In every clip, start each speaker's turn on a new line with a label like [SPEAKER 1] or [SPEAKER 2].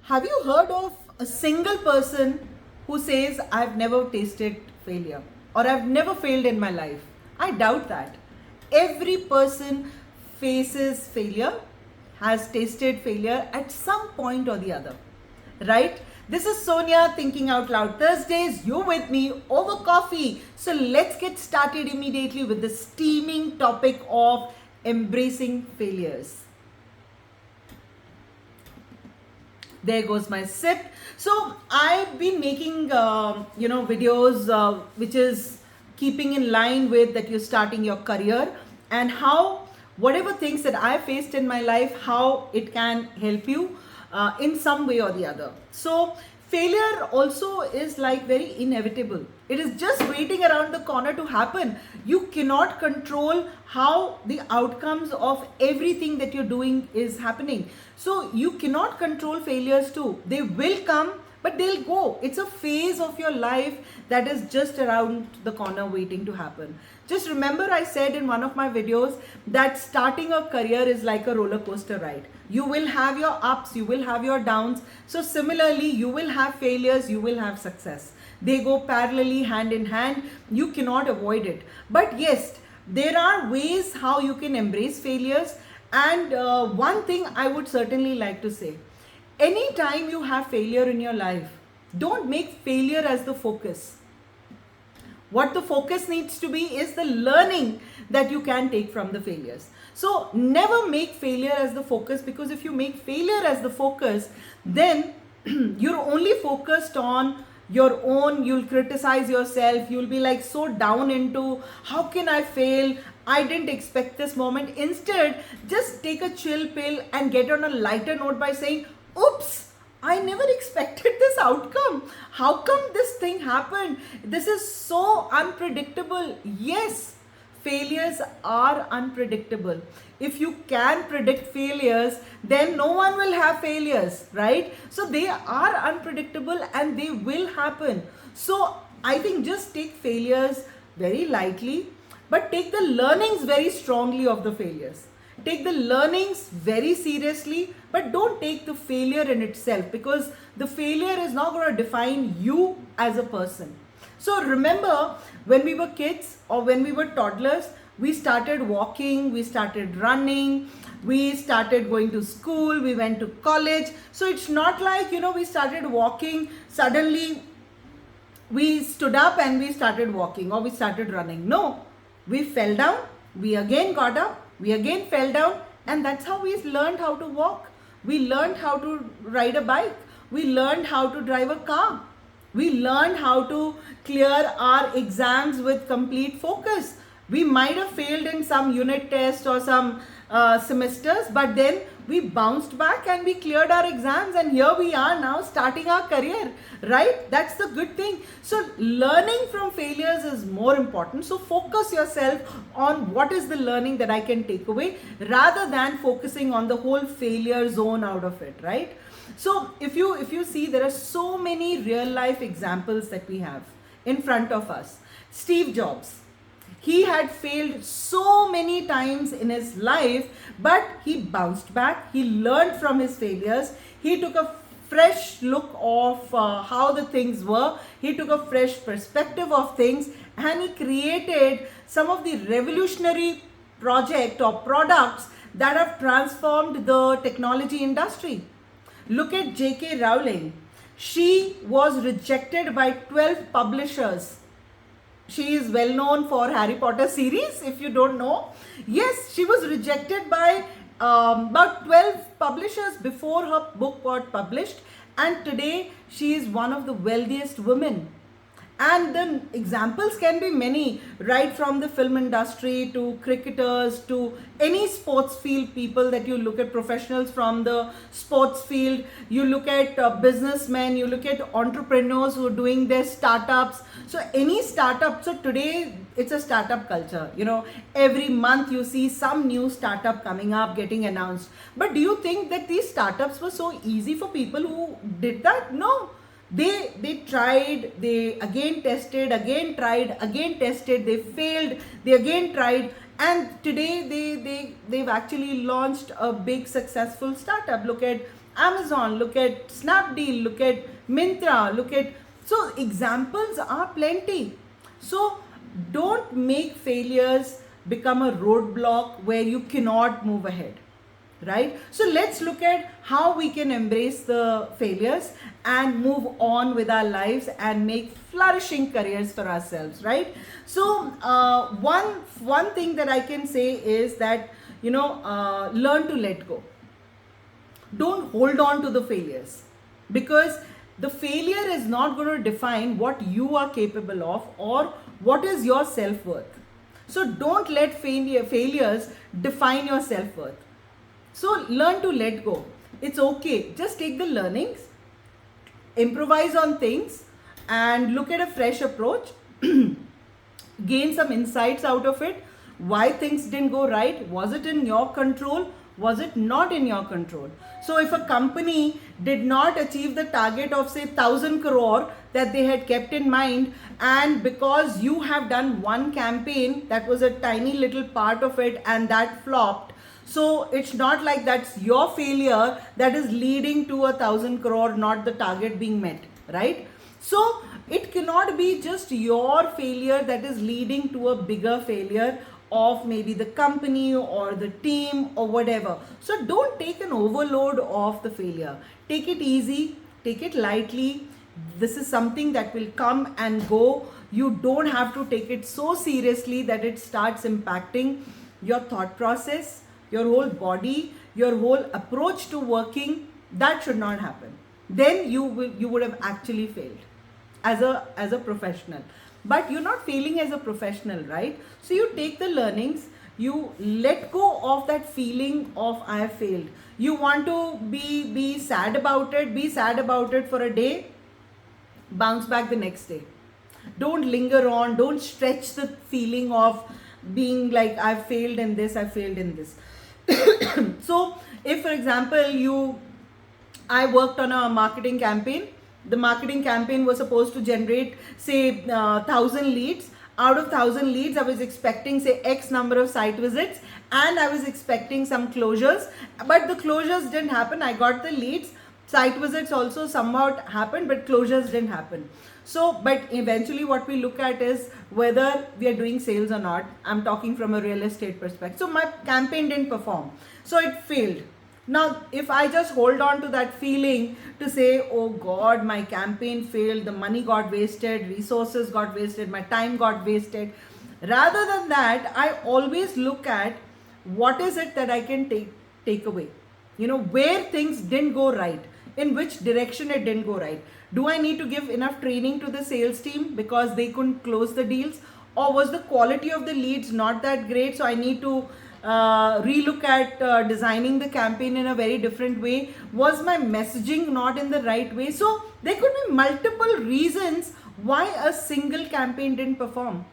[SPEAKER 1] Have you heard of a single person who says, I've never tasted failure or I've never failed in my life? I doubt that. Every person faces failure, has tasted failure at some point or the other, right? This is Sonia, Thinking Out Loud Thursdays. You're with me over coffee. So let's get started immediately with the steaming topic of embracing failures. There goes my sip. So I've been making videos which is keeping in line with that you're starting your career and how whatever things that I faced in my life, how it can help you in some way or the other. So failure also is like very inevitable. It is just waiting around the corner to happen. You cannot control how the outcomes of everything that you're doing is happening. So you cannot control failures too. They will come, but they'll go. It's a phase of your life that is just around the corner waiting to happen. Just remember, I said in one of my videos that starting a career is like a roller coaster ride. You will have your ups, you will have your downs. So similarly, you will have failures, you will have success. They go parallelly, hand in hand. You cannot avoid it. But yes, there are ways how you can embrace failures. And one thing I would certainly like to say, anytime you have failure in your life, don't make failure as the focus. What the focus needs to be is the learning that you can take from the failures. So never make failure as the focus, because if you make failure as the focus, then you're only focused on your own, you'll criticize yourself, you'll be like so down into how can I fail, I didn't expect this moment. Instead, just take a chill pill and get on a lighter note by saying, oops, I never expected this outcome. How come this thing happened? This is so unpredictable. Yes, failures are unpredictable. If you can predict failures, then no one will have failures, right? So they are unpredictable and they will happen. So I think just take failures very lightly, but take the learnings very strongly of the failures. Take the learnings very seriously, but don't take the failure in itself, because the failure is not going to define you as a person. So remember, when we were kids or when we were toddlers, we started walking, we started running, we started going to school, we went to college. So it's not like, we started walking, suddenly we stood up and we started walking or we started running. No, we fell down, we again got up, we again fell down, and that's how we learned how to walk. We learned how to ride a bike. We learned how to drive a car. We learned how to clear our exams with complete focus. We might have failed in some unit test or some semesters, but then we bounced back and we cleared our exams, and here we are now starting our career, right? That's the good thing. So learning from failures is more important. So focus yourself on what is the learning that I can take away, rather than focusing on the whole failure zone out of it, right? So if you see, there are so many real life examples that we have in front of us. Steve Jobs, he had failed so many times in his life, but he bounced back. He learned from his failures. He took a fresh look of how the things were. He took a fresh perspective of things, and he created some of the revolutionary projects or products that have transformed the technology industry. Look at J.K. Rowling. She was rejected by 12 publishers. She is well known for Harry Potter series, if you don't know. Yes, she was rejected by about 12 publishers before her book got published, and today she is one of the wealthiest women. And the examples can be many, right from the film industry to cricketers to any sports field people that you look at, professionals from the sports field, you look at businessmen, you look at entrepreneurs who are doing their startups. So any startup, so today it's a startup culture, every month you see some new startup coming up, getting announced. But do you think that these startups were so easy for people who did that? No. They tried, they again tested, again tried, again tested, they failed, they again tried, and today they've actually launched a big successful startup. Look at Amazon, look at Snapdeal, look at Myntra, look at, so examples are plenty. So don't make failures become a roadblock where you cannot move ahead, right? So let's look at how we can embrace the failures and move on with our lives and make flourishing careers for ourselves, right? So one thing that I can say is that, learn to let go. Don't hold on to the failures, because the failure is not going to define what you are capable of or what is your self-worth. So don't let failures define your self-worth. So learn to let go. It's okay. Just take the learnings, improvise on things, and look at a fresh approach. Gain some insights out of it. Why things didn't go right? Was it in your control? Was it not in your control? So if a company did not achieve the target of say 1,000 crore that they had kept in mind, and because you have done one campaign that was a tiny little part of it and that flopped, so it's not like that's your failure that is leading to 1,000 crore, not the target being met, right? So it cannot be just your failure that is leading to a bigger failure of maybe the company or the team or whatever. So don't take an overload of the failure. Take it easy, take it lightly. This is something that will come and go. You don't have to take it so seriously that it starts impacting your thought process, your whole body, your whole approach to working. That should not happen. Then you would have actually failed as a professional. But you're not failing as a professional, right? So you take the learnings, you let go of that feeling of I have failed. You want to be sad about it, be sad about it for a day, bounce back the next day. Don't linger on, don't stretch the feeling of being like I've failed in this, I failed in this. So if for example I worked on a marketing campaign. The marketing campaign was supposed to generate say 1,000 leads. Out of 1,000 leads, I was expecting say X number of site visits, and I was expecting some closures, but the closures didn't happen. I got the leads, site visits also somewhat happened, but closures didn't happen. So but eventually what we look at is whether we are doing sales or not. I'm talking from a real estate perspective. So my campaign didn't perform, so it failed. Now, if I just hold on to that feeling to say, oh God, my campaign failed, the money got wasted, resources got wasted, my time got wasted. Rather than that, I always look at what is it that I can take away. Where things didn't go right, in which direction it didn't go right. Do I need to give enough training to the sales team because they couldn't close the deals? Or was the quality of the leads not that great, so I need to relook at designing the campaign in a very different way? Was my messaging not in the right way? So there could be multiple reasons why a single campaign didn't perform.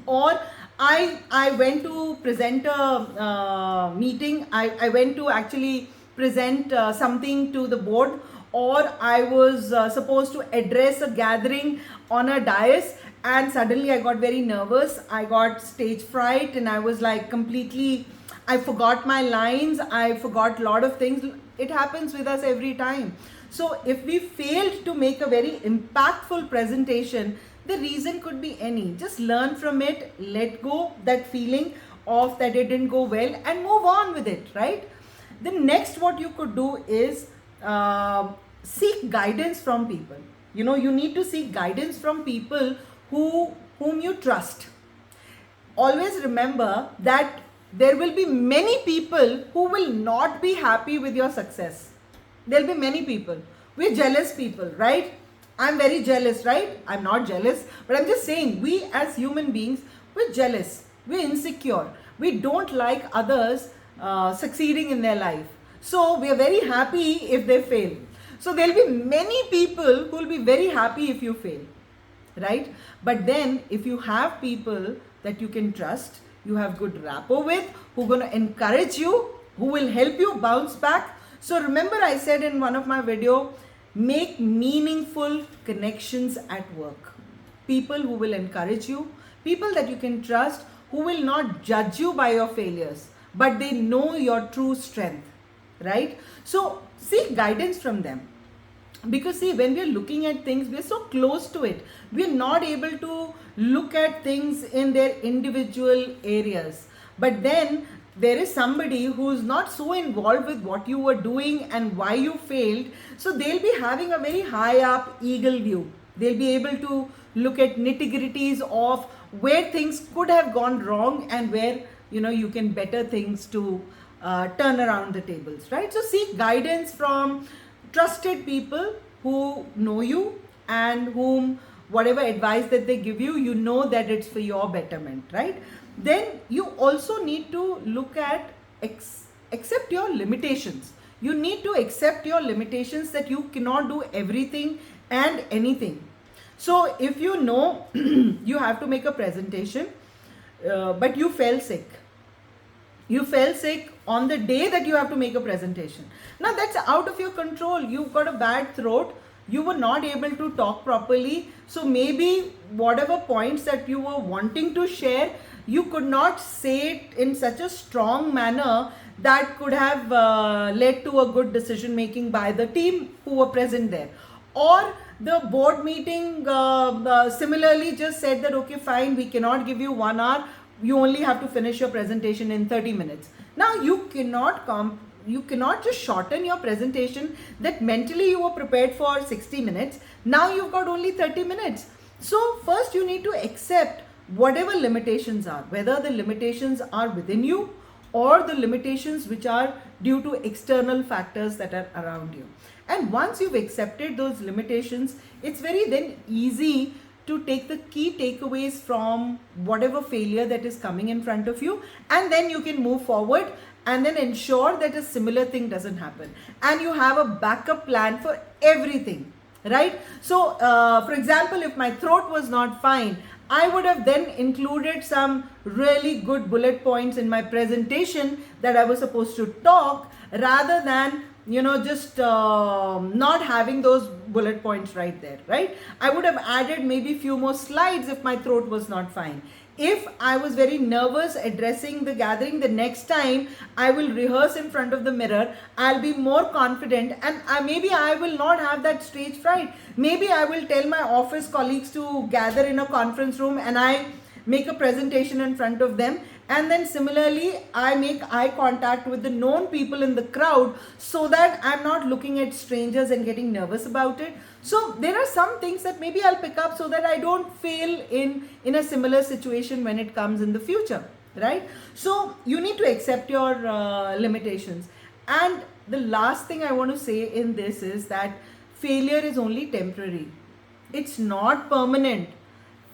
[SPEAKER 1] Or I went to present a meeting, I went to actually present something to the board, or I was supposed to address a gathering on a dais, and suddenly I got very nervous. I got stage fright, and I was like I forgot my lines, I forgot a lot of things. It happens with us every time. So if we failed to make a very impactful presentation, the reason could be any. Just learn from it, let go that feeling of that it didn't go well, and move on with it, right? The next what you could do is seek guidance from people. You need to seek guidance from people whom you trust. Always remember that there will be many people who will not be happy with your success. There'll be many people. We're jealous people, right? I'm very jealous, right? I'm not jealous, but I'm just saying, we as human beings, we're jealous, we're insecure, we don't like others succeeding in their life. So we are very happy if they fail. So there'll be many people who will be very happy if you fail, right? But then if you have people that you can trust, you have good rapport with, who are going to encourage you, who will help you bounce back. So remember, I said in one of my video, make meaningful connections at work. People who will encourage you, people that you can trust, who will not judge you by your failures, but they know your true strength. right? So seek guidance from them. Because see, when we are looking at things, we are so close to it, we are not able to look at things in their individual areas. But then there is somebody who's not so involved with what you were doing and why you failed, so they'll be having a very high up eagle view. They'll be able to look at nitty-gritties of where things could have gone wrong and where you can better things to turn around the tables, right? So seek guidance from trusted people who know you, and whom whatever advice that they give you, that it's for your betterment, right? Then you also need to look at accept your limitations. You need to accept your limitations, that you cannot do everything and anything. So if you have to make a presentation, but you fell sick. You fell sick on the day that you have to make a presentation. Now that's out of your control. You've got a bad throat. You were not able to talk properly. So maybe whatever points that you were wanting to share, you could not say it in such a strong manner that could have led to a good decision making by the team who were present there. Or the board meeting similarly just said that, okay, fine, we cannot give you 1 hour. You only have to finish your presentation in 30 minutes. Now you cannot just shorten your presentation, that mentally you were prepared for 60 minutes. Now you've got only 30 minutes. So first you need to accept whatever limitations are, whether the limitations are within you or the limitations which are due to external factors that are around you. And once you've accepted those limitations, it's very then easy to take the key takeaways from whatever failure that is coming in front of you, and then you can move forward and then ensure that a similar thing doesn't happen, and you have a backup plan for everything, right? So for example, if my throat was not fine, I would have then included some really good bullet points in my presentation that I was supposed to talk, rather than just not having those bullet points right there, right? I would have added maybe few more slides if my throat was not fine. If I was very nervous addressing the gathering, the next time I will rehearse in front of the mirror, I'll be more confident, and maybe I will not have that stage fright. Maybe I will tell my office colleagues to gather in a conference room and I make a presentation in front of them, and then similarly I make eye contact with the known people in the crowd, so that I'm not looking at strangers and getting nervous about it. So there are some things that maybe I'll pick up, so that I don't fail in a similar situation when it comes in the future, right? So you need to accept your limitations. And the last thing I want to say in this is that failure is only temporary. It's not permanent.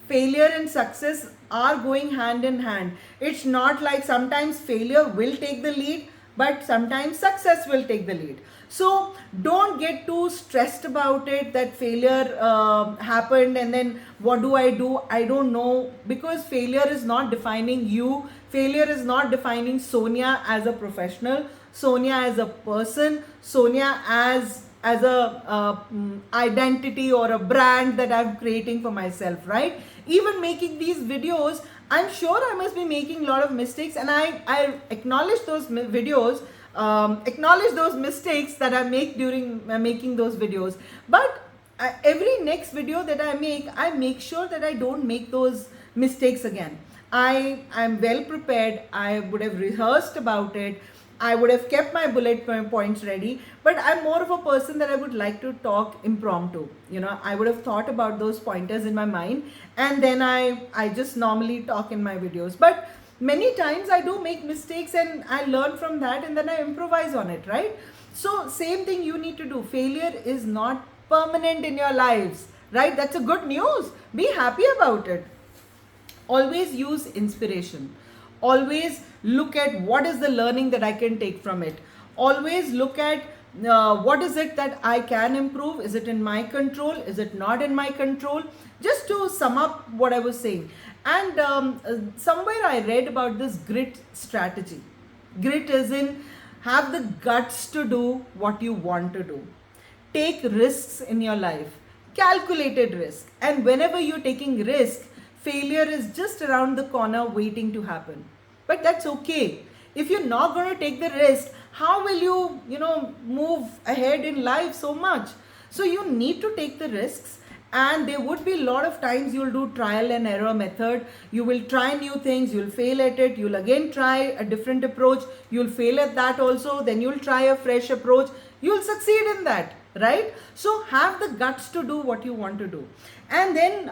[SPEAKER 1] Failure and success are going hand in hand. It's not like sometimes failure will take the lead, but sometimes success will take the lead. So don't get too stressed about it, that failure happened and then what do? I don't know, because failure is not defining you. Failure is not defining Sonia as a professional, Sonia as a person, Sonia as a identity or a brand that I'm creating for myself, right? Even making these videos, I'm sure I must be making a lot of mistakes, and I acknowledge those videos, acknowledge those mistakes that I make during making those videos. But every next video that I make sure that I don't make those mistakes again. I'm well prepared. I would have rehearsed about it. I would have kept my bullet points ready, but I'm more of a person that I would like to talk impromptu. I would have thought about those pointers in my mind, and then I just normally talk in my videos. But many times I do make mistakes, and I learn from that, and then I improvise on it, right? So same thing you need to do. Failure is not permanent in your lives, right? That's a good news. Be happy about it. Always use inspiration. Always look at what is the learning that I can take from it. Always look at what is it that I can improve. Is it in my control? Is it not in my control? Just to sum up what I was saying. And somewhere I read about this grit strategy. Grit is in have the guts to do what you want to do. Take risks in your life. Calculated risk. And whenever you're taking risk, failure is just around the corner waiting to happen. But that's okay. If you're not going to take the risk, how will you, move ahead in life so much? So you need to take the risks, and there would be a lot of times you'll do trial and error method. You will try new things, you'll fail at it, you'll again try a different approach, you'll fail at that also, then you'll try a fresh approach, you'll succeed in that, right? So have the guts to do what you want to do, and then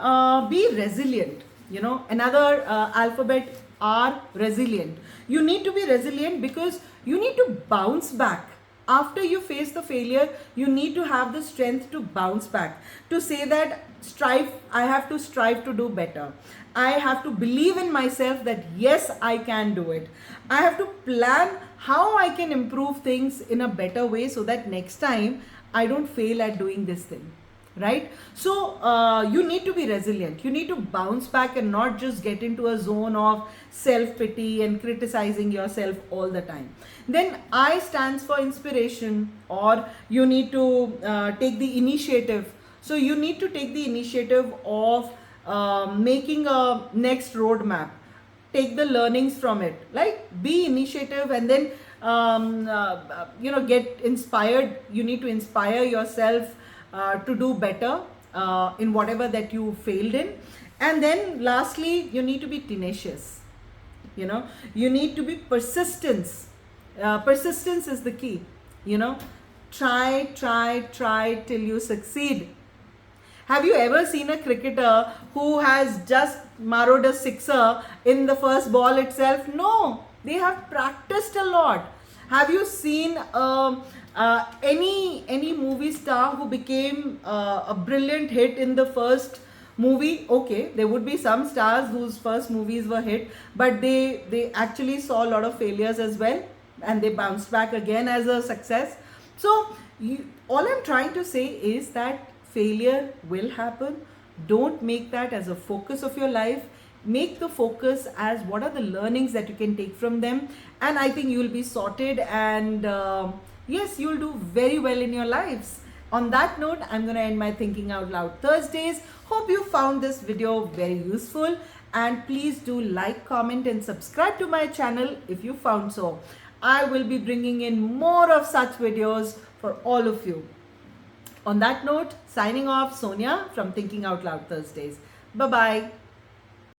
[SPEAKER 1] be resilient. Another alphabet R, resilient. You need to be resilient because you need to bounce back. After you face the failure, you need to have the strength to bounce back, to say that I have to strive to do better. I have to believe in myself that yes, I can do it. I have to plan how I can improve things in a better way so that next time I don't fail at doing this thing. Right? So you need to be resilient. You need to bounce back and not just get into a zone of self-pity and criticizing yourself all the time. Then I stands for inspiration, or you need to take the initiative. So you need to take the initiative of making a next roadmap. Take the learnings from it. Like, be initiative, and then get inspired. You need to inspire yourself to do better in whatever that you failed in. And then lastly, you need to be tenacious. You need to be persistence. Persistence is the key. Try till you succeed. Have you ever seen a cricketer who has just marrowed a sixer in the first ball itself? No, they have practiced a lot. Have you seen any movie star who became a brilliant hit in the first movie? Okay, there would be some stars whose first movies were hit, but they actually saw a lot of failures as well, and they bounced back again as a success. So all I'm trying to say is that failure will happen. Don't make that as a focus of your life. Make the focus as what are the learnings that you can take from them, and I think you will be sorted, and yes, you'll do very well in your lives. On that note, I'm going to end my Thinking Out Loud Thursdays. Hope you found this video very useful, and please do like, comment and subscribe to my channel if you found so. I will be bringing in more of such videos for all of you. On that note, signing off, Sonia from Thinking Out Loud Thursdays. Bye-bye.